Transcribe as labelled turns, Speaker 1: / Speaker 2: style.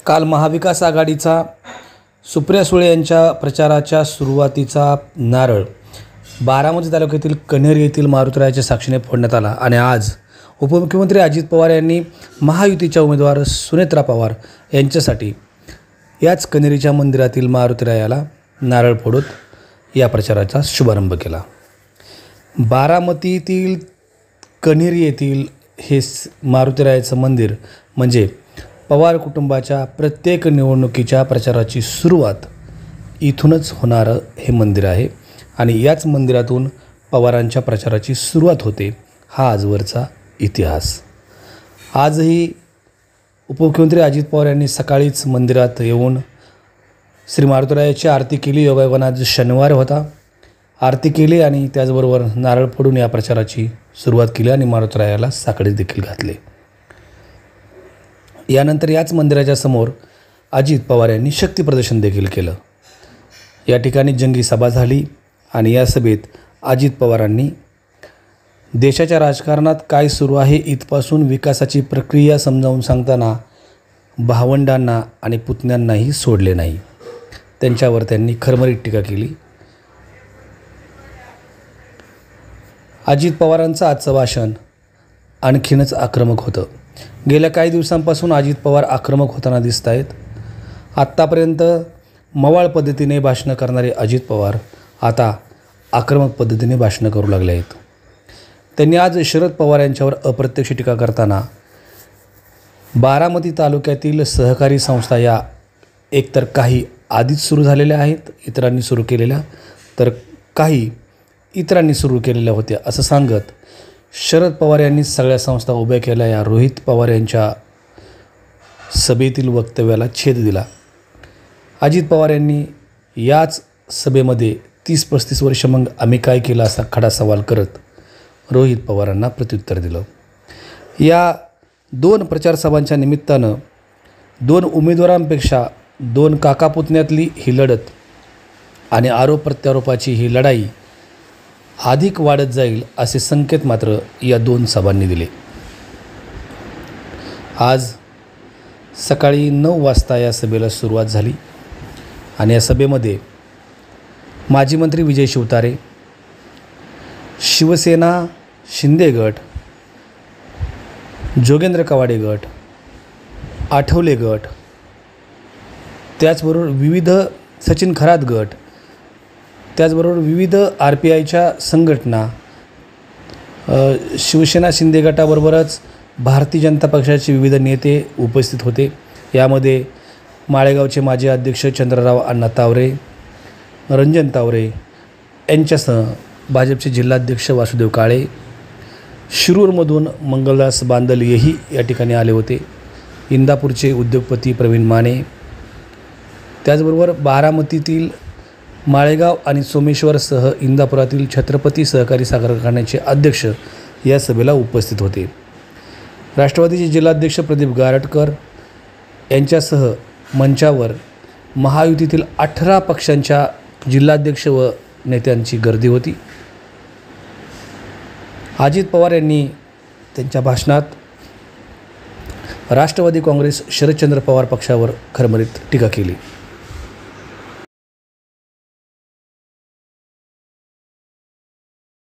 Speaker 1: काल महाविकास आघाडीचा सुप्रिया सुळे यांच्या प्रचाराच्या सुरुवातीचा नारळ बारामती तालुक्यातील कन्हेर येथील मारुतीरायाच्या साक्षीने फोडण्यात आला आणि आज उपमुख्यमंत्री अजित पवार यांनी महायुतीच्या उमेदवार सुनेत्रा पवार यांच्यासाठी याच कन्हेरीच्या मंदिरातील मारुतीरायाला नारळ फोडत या प्रचाराचा शुभारंभ केला। बारामतीतील कन्हेर येथील हे मारुतीरायाचं मंदिर म्हणजे पवार कुटुंबाच्या प्रत्येक निवडणुकीच्या प्रचाराची सुरुवात इथूनच होणारं हे मंदिर आहे आणि याच मंदिरातून पवारांच्या प्रचाराची सुरुवात होते। हा आजवरचा इतिहास। आजही उपमुख्यमंत्री अजित पवार यांनी सकाळीच मंदिरात येऊन श्री मारुतीरायाची आरती केली। योगायोगाने आज शनिवार होता, आरती केली आणि त्याचबरोबर नारळ फोडून या प्रचाराची सुरुवात केली आणि मारुतीरायाला साकडे देखील घातले। यानंतर याच मंदिराच्या समोर अजित पवार यांनी शक्ती प्रदर्शन देखील केलं। या ठिकाणी जंगी सभा झाली आणि या सभेत अजित पवारांनी देशाच्या राजकारणात काय सुरू आहे इथपासून विकासाची प्रक्रिया समजावून सांगताना भावंडांना आणि पुतण्यांनाही सोडले नाही। त्यांच्यावर त्यांनी खरमरीत टीका केली। अजित पवारांचं आजचं भाषण आणखीनच आक्रमक होतं। गेल्या काही दिवसांपासून अजित पवार आक्रमक होताना दिसत आहेत। आत्तापर्यंत मवाळ पद्धतीने भाषणं करणारे अजित पवार आता आक्रमक पद्धतीने भाषणं करू लागले आहेत। त्यांनी आज शरद पवार यांच्यावर अप्रत्यक्ष टीका करताना बारामती तालुक्यातील सहकारी संस्था या एकतर काही आधीच सुरू झालेल्या आहेत, इतरांनी सुरू केलेल्या, तर काही इतरांनी सुरू केलेल्या होत्या असं सांगत शरद पवार यांनी सगळ्या संस्था उभ्या केल्या। या रोहित पवार यांच्या सभेतील वक्तव्याला छेद दिला। अजित पवार यांनी याच सभेमध्ये 30-35 वर्ष मग आम्ही काय केलं असा खडा सवाल करत रोहित पवारांना प्रत्युत्तर दिलं। या दोन प्रचारसभांच्या निमित्तानं दोन उमेदवारांपेक्षा दोन काकापुतण्यातली ही लढत आणि आरोप प्रत्यारोपाची ही लढाई अधिक वाढत जाईल असे संकेत मात्र या दोन सभांनी दिले। आज सकाळी 9 वाजता या सभेला सुरुवात झाली आणि या सभेमध्ये माजी मंत्री विजय शिवतारे, शिवसेना शिंदे गट, जोगेंद्र कवाडे गट, आठवले गट, त्याचबरोबर विविध सचिन खरात गट, त्याचबरोबर विविध RPIच्या संघटना, शिवसेना शिंदे गटाबरोबरच भारतीय जनता पक्षाचे विविध नेते उपस्थित होते। यामध्ये माळेगावचे माजी अध्यक्ष चंद्रराव अण्णा तावरे, रंजन तावरे यांच्यासह भाजपचे जिल्हाध्यक्ष वासुदेव काळे, शिरूरमधून मंगलदास बांदल हेही या ठिकाणी आले होते, इंदापूरचे उद्योगपती प्रवीण माने, त्याचबरोबर बारामतीतील माळेगाव आणि सोमेश्वरसह इंदापुरातील छत्रपती सहकारी साखर कारखान्याचे अध्यक्ष या सभेला उपस्थित होते। राष्ट्रवादीचे जिल्हाध्यक्ष प्रदीप गारटकर यांच्यासह मंचावर महायुतीतील 18 पक्षांच्या जिल्हाध्यक्ष व नेत्यांची गर्दी होती। अजित पवार यांनी त्यांच्या भाषणात राष्ट्रवादी काँग्रेस शरदचंद्र पवार पक्षावर खरमरीत टीका केली।